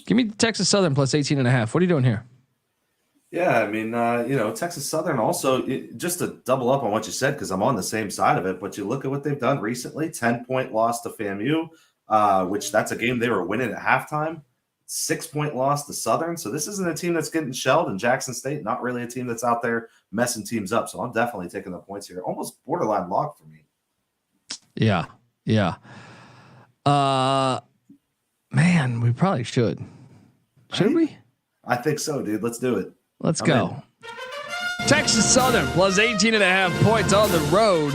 Give me Texas Southern plus 18.5. What are you doing here? Yeah, I mean, Texas Southern also, just to double up on what you said, because I'm on the same side of it, but you look at what they've done recently, 10-point loss to FAMU, which that's a game they were winning at halftime, 6-point loss to Southern. So this isn't a team that's getting shelled, and Jackson State, not really a team that's out there messing teams up. So I'm definitely taking the points here. Almost borderline lock for me. Yeah. Man, we probably should. Should we? I think so, dude. Let's do it. Let's go. Texas Southern plus 18.5 points on the road.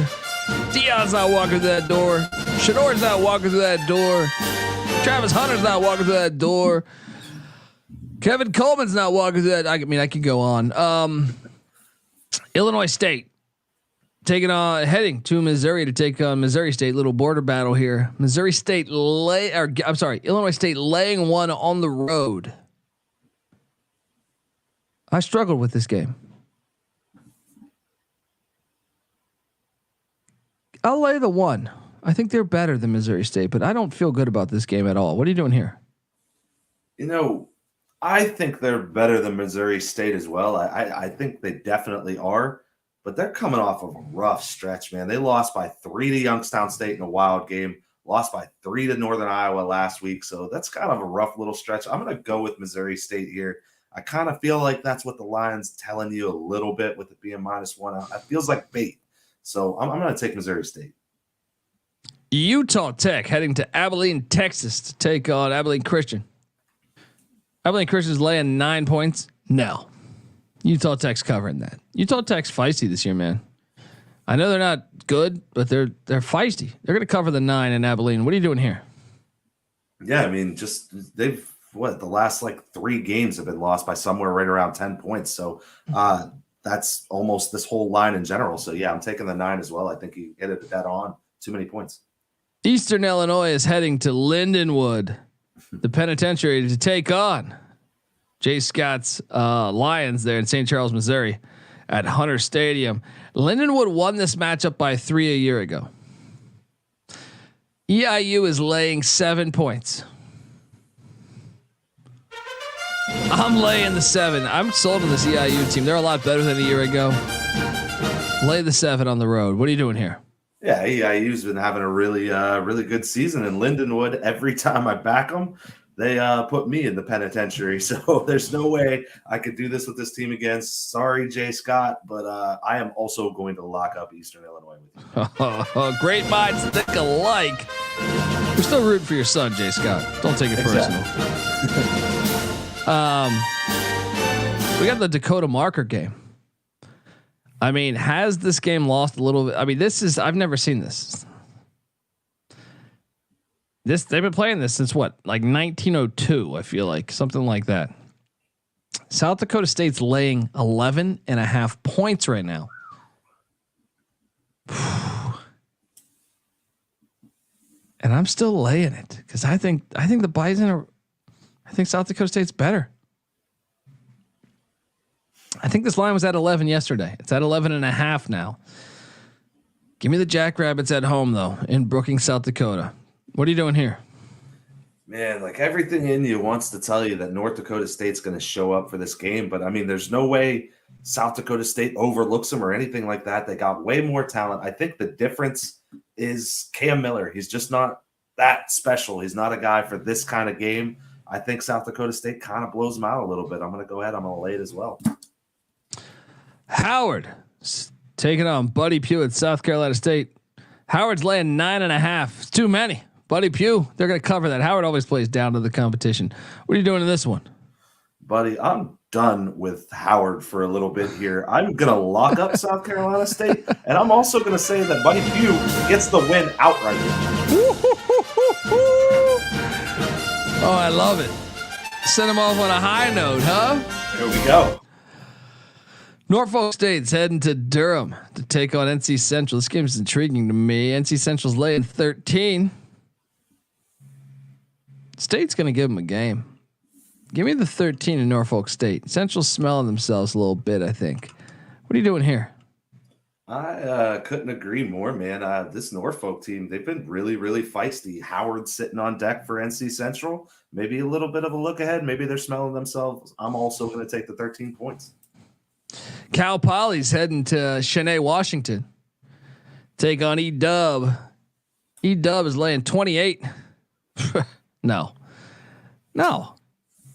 Dion's not walking through that door. Shador's not walking through that door. Travis Hunter's not walking through that door. Kevin Coleman's not walking through that. I mean, I could go on. Illinois State heading to Missouri to take on Missouri State. Little border battle here. Illinois State laying 1 on the road. I struggled with this game. I'll lay the 1. I think they're better than Missouri State, but I don't feel good about this game at all. What are you doing here? I think they're better than Missouri State as well. I think they definitely are, but they're coming off of a rough stretch, man. They lost by 3 to Youngstown State in a wild game, lost by 3 to Northern Iowa last week. So that's kind of a rough little stretch. I'm going to go with Missouri State here. I kind of feel like that's what the line's telling you a little bit with it being -1. It feels like bait. So I'm going to take Missouri State. Utah Tech heading to Abilene, Texas to take on Abilene Christian. Abilene Christian's laying 9 points. No. Utah Tech's covering that. Utah Tech's feisty this year, man. I know they're not good, but they're feisty. They're going to cover the 9 in Abilene. What are you doing here? Yeah, I mean, the last 3 games have been lost by somewhere right around 10 points. So that's almost this whole line in general. So yeah, I'm taking the 9 as well. I think he hit it dead on. Too many points. Eastern Illinois is heading to Lindenwood, the penitentiary, to take on Jay Scott's Lions there in St. Charles, Missouri at Hunter Stadium. Lindenwood won this matchup by 3 a year ago. EIU is laying 7 points. I'm laying the 7. I'm sold on this EIU team. They're a lot better than a year ago. Lay the 7 on the road. What are you doing here? Yeah, EIU's been having a really good season, and Lindenwood, every time I back them, they put me in the penitentiary. So there's no way I could do this with this team again. Sorry, Jay Scott, but I am also going to lock up Eastern Illinois with you. Great minds think alike. We're still rooting for your son, Jay Scott. Don't take it personal. We got the Dakota Marker game. I mean, has this game lost a little bit? I mean, I've never seen this. They've been playing this since what, like 1902, I feel like, something like that. South Dakota State's laying 11.5 points right now. And I'm still laying it because I think the Bison I think South Dakota State's better. I think this line was at 11 yesterday. It's at 11.5 now. Give me the Jackrabbits at home though in Brookings, South Dakota. What are you doing here? Man, everything in you wants to tell you that North Dakota State's going to show up for this game, but I mean, there's no way South Dakota State overlooks them or anything like that. They got way more talent. I think the difference is Cam Miller. He's just not that special. He's not a guy for this kind of game. I think South Dakota State kind of blows them out a little bit. I'm going to go ahead. I'm going to lay it as well. Howard taking on Buddy Pugh at South Carolina State. Howard's laying 9.5. It's too many. Buddy Pugh, they're going to cover that. Howard always plays down to the competition. What are you doing in this one? Buddy, I'm done with Howard for a little bit here. I'm going to lock up South Carolina State, and I'm also going to say that Buddy Pugh gets the win outright. Oh, I love it. Send him off on a high note, huh? Here we go. Norfolk State's heading to Durham to take on NC Central. This game is intriguing to me. NC Central's laying 13. State's going to give them a game. Give me the 13 in Norfolk State. Central's smelling themselves a little bit, I think. What are you doing here? I couldn't agree more, man. This Norfolk team, they've been really, really feisty. Howard sitting on deck for NC Central. Maybe a little bit of a look ahead. Maybe they're smelling themselves. I'm also going to take the 13 points. Cal Poly's heading to Cheyenne, Washington. Take on E-Dub. E-Dub is laying 28. No.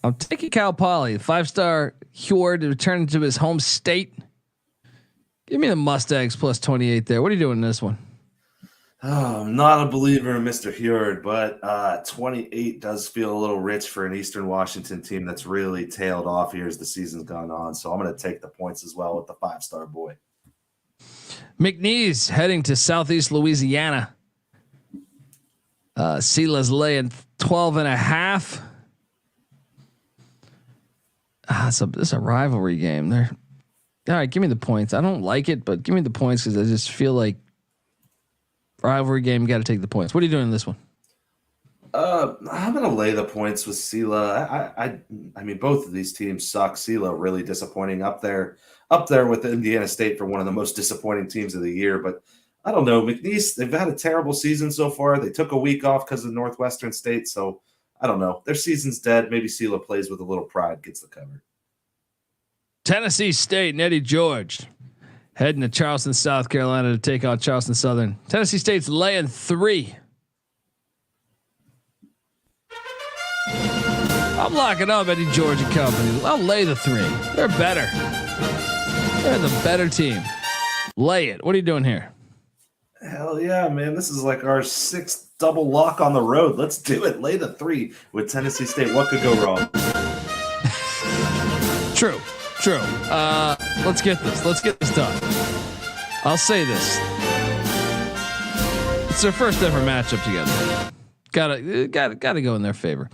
I'm taking Cal Poly, 5-star Heward to return to his home state. Give me the Mustangs plus 28 there. What are you doing in this one? Oh, I'm not a believer in Mr. Heward, but 28 does feel a little rich for an Eastern Washington team that's really tailed off here as the season's gone on. So I'm going to take the points as well with the 5-star boy. McNeese heading to Southeast Louisiana. Sila's laying 12.5. This is a rivalry game. All right, give me the points. I don't like it, but give me the points because I just feel like rivalry game. Got to take the points. What are you doing in this one? I'm gonna lay the points with Sela. I mean, both of these teams suck. Sela really disappointing up there with Indiana State for one of the most disappointing teams of the year. But I don't know, McNeese. They've had a terrible season so far. They took a week off because of Northwestern State, so I don't know. Their season's dead. Maybe Sela plays with a little pride, gets the cover. Tennessee State and Eddie George heading to Charleston, South Carolina to take on Charleston Southern. Tennessee State's laying 3. I'm locking up Eddie George and company. I'll lay the 3. They're better. They're the better team. Lay it. What are you doing here? Hell yeah, man. This is like our 6th double lock on the road. Let's do it. Lay the 3 with Tennessee State. What could go wrong? True. Let's get this done. I'll say this. It's their first ever matchup together. Gotta go in their favor.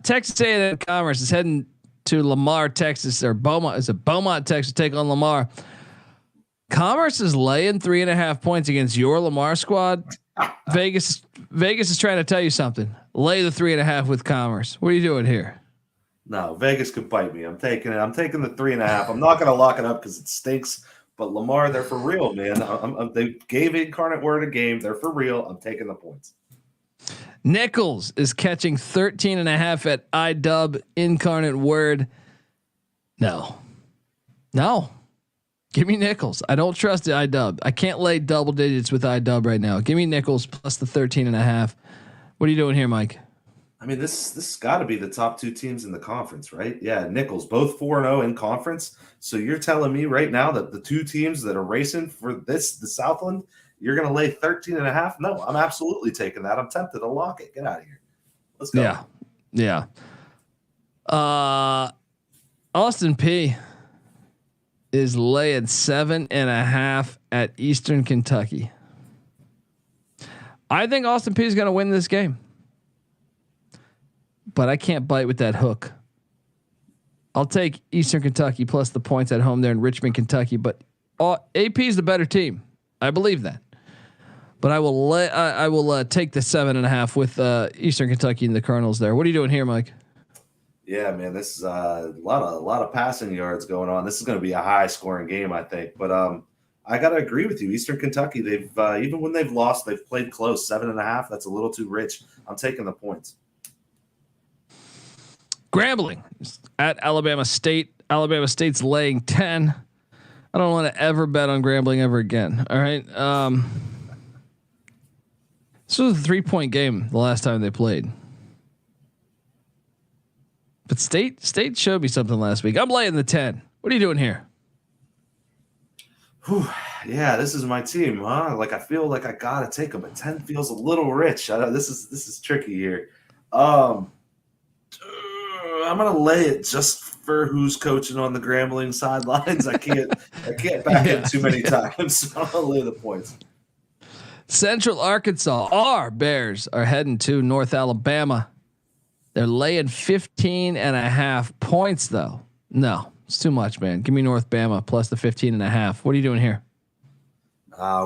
Texas A&M Commerce is heading to Lamar, Texas, or Beaumont. Is it Beaumont, Texas? Take on Lamar. Commerce is laying 3.5 points against your Lamar squad. Vegas is trying to tell you something. Lay the 3.5 with Commerce. What are you doing here? No, Vegas could bite me. I'm taking it. I'm taking the 3.5. I'm not going to lock it up because it stinks. But Lamar, they're for real, man. They gave Incarnate Word a game. They're for real. I'm taking the points. Nichols is catching 13.5 at iDub Incarnate Word. No. Give me Nichols. I don't trust the iDub. I can't lay double digits with iDub right now. Give me Nichols plus the 13.5. What are you doing here, Mike? I mean, this got to be the top 2 teams in the conference, right? Yeah, Nichols, both 4-0 in conference. So you're telling me right now that the 2 teams that are racing for the Southland, you're going to lay 13.5? No, I'm absolutely taking that. I'm tempted to lock it. Get out of here. Let's go. Yeah. Austin P is laying 7.5 at Eastern Kentucky. I think Austin P is going to win this game, but I can't bite with that hook. I'll take Eastern Kentucky plus the points at home there in Richmond, Kentucky. But AP is the better team. I believe that. But I will take the 7.5 with Eastern Kentucky and the Colonels there. What are you doing here, Mike? Yeah, man, this is a lot of passing yards going on. This is going to be a high scoring game, I think. But I got to agree with you. Eastern Kentucky, they've even when they've lost, they've played close. 7.5. That's a little too rich. I'm taking the points. Grambling at Alabama State. Alabama State's laying 10. I don't want to ever bet on Grambling ever again. All right. This was a 3-point game the last time they played. But State showed me something last week. I'm laying the 10. What are you doing here? Whew. Yeah, this is my team, huh? Like I feel like I gotta take them, but 10 feels a little rich. This is tricky here. I'm gonna lay it just for who's coaching on the Grambling sidelines. I can't back it too many times. So I'm gonna lay the points. Central Arkansas. Our Bears are heading to North Alabama. They're laying 15.5 points though. No, it's too much, man. Give me North Bama plus the 15.5. What are you doing here?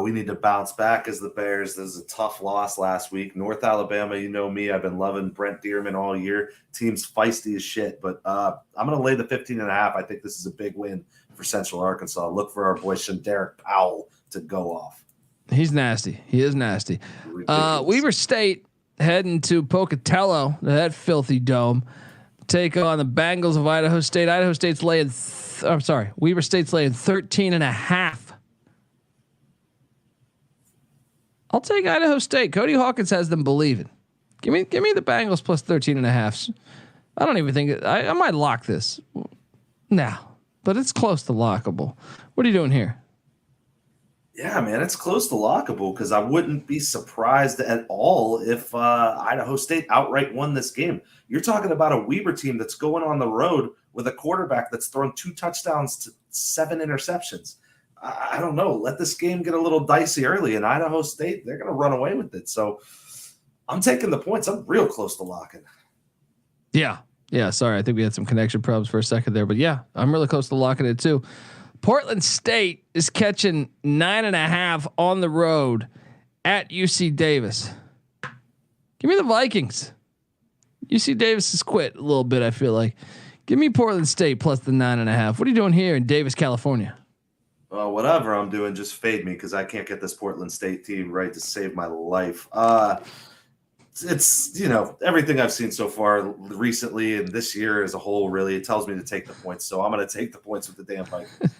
We need to bounce back as the Bears. This is a tough loss last week. North Alabama, you know me. I've been loving Brent Dearman all year. Team's feisty as shit, but I'm going to lay the 15.5. I think this is a big win for Central Arkansas. Look for our boy Derek Powell to go off. He's nasty. He is nasty. Weber State heading to Pocatello, that filthy dome, take on the Bengals of Idaho State. Idaho State's laying. Weber State's laying 13.5. I'll take Idaho State. Cody Hawkins has them believing. Give me the Bengals plus 13.5. I don't even think I might lock this now, but it's close to lockable. What are you doing here? Yeah, man, it's close to lockable because I wouldn't be surprised at all if Idaho State outright won this game. You're talking about a Weber team that's going on the road with a quarterback that's thrown 2 touchdowns to 7 interceptions. I don't know. Let this game get a little dicey early, and Idaho State, they're going to run away with it. So I'm taking the points. I'm real close to locking. Yeah. Sorry, I think we had some connection problems for a second there, but yeah, I'm really close to locking it too. Portland State is catching 9.5 on the road at UC Davis. Give me the Vikings. UC Davis has quit a little bit, I feel like. Give me Portland State plus the 9.5. What are you doing here in Davis, California? Whatever I'm doing, just fade me because I can't get this Portland State team right to save my life. It's everything I've seen so far recently and this year as a whole really tells me to take the points. So I'm going to take the points with the damn Vikings.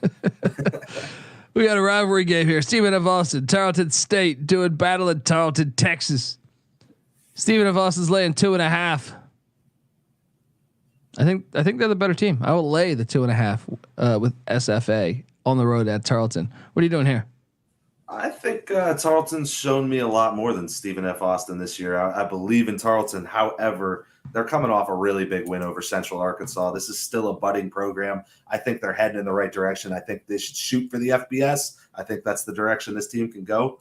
We got a rivalry game here. Stephen F. Austin, Tarleton State doing battle at Tarleton, Texas. Stephen F. Austin's laying 2.5. I think they're the better team. I will lay the 2.5 with SFA on the road at Tarleton. What are you doing here? I think Tarleton's shown me a lot more than Stephen F. Austin this year. I believe in Tarleton. However, they're coming off a really big win over Central Arkansas. This is still a budding program. I think they're heading in the right direction. I think they should shoot for the FBS. I think that's the direction this team can go.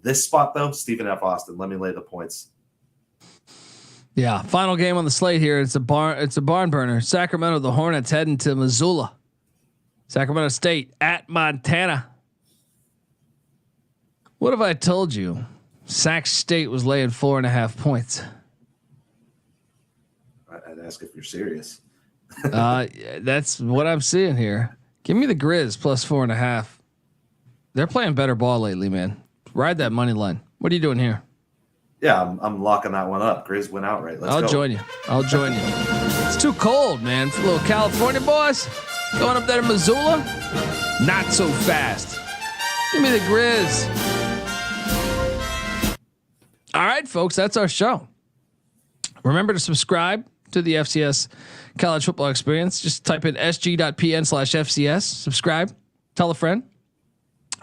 This spot, though, Stephen F. Austin. Let me lay the points. Yeah, final game on the slate here. It's a barn burner. Sacramento, the Hornets heading to Missoula. Sacramento State at Montana. What have I told you? Sac State was laying 4.5 points. I'd ask if you're serious. That's what I'm seeing here. Give me the Grizz plus 4.5. They're playing better ball lately, man. Ride that money line. What are you doing here? Yeah, I'm locking that one up. Grizz went outright. Let's go. I'll join you. It's too cold, man. For little California boys going up there to Missoula. Not so fast. Give me the Grizz. All right, folks, that's our show. Remember to subscribe to the FCS College Football Experience. Just type in sg.pn/FCS. Subscribe. Tell a friend.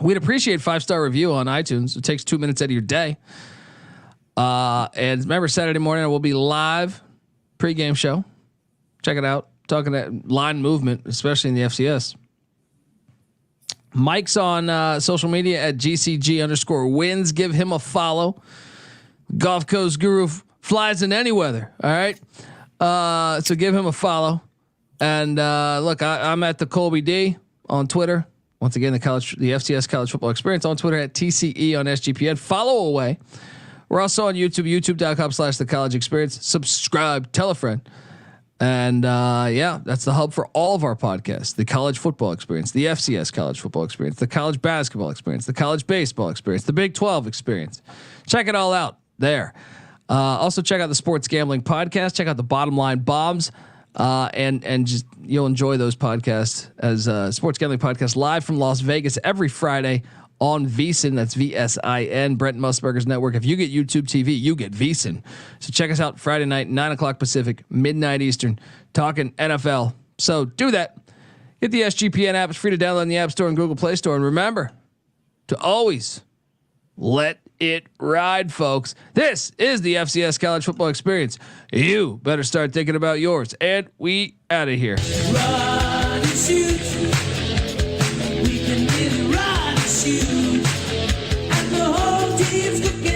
We'd appreciate 5-star review on iTunes. It takes 2 minutes out of your day. And remember, Saturday morning we'll be live pregame show. Check it out. Talking that line movement, especially in the FCS. Mike's on social media at GCG_wins. Give him a follow. Gulf Coast Guru flies in any weather. All right. So give him a follow. And look, I'm at the Colby D on Twitter. Once again, the FCS College Football Experience on Twitter at TCE on SGPN. Follow away. We're also on YouTube, youtube.com/the College Experience. Subscribe, tell a friend. And that's the hub for all of our podcasts: the College Football Experience, the FCS College Football Experience, the College Basketball Experience, the College Baseball Experience, the Big 12 Experience. Check it all out there. Also check out the Sports Gambling Podcast. Check out the Bottom Line Bombs, and just you'll enjoy those podcasts as Sports Gambling Podcast live from Las Vegas every Friday on VSiN. That's VSIN, Brent Musburger's network. If you get YouTube TV, you get VSiN. So check us out Friday night, 9:00 Pacific, midnight Eastern, talking NFL. So do that. Get the SGPN app. It's free to download in the App Store and Google Play Store. And remember to always let it ride, folks. This is the FCS College Football Experience. You better start thinking about yours. And we out of here. Run and shoot. We can really run and shoot. And the whole team's looking.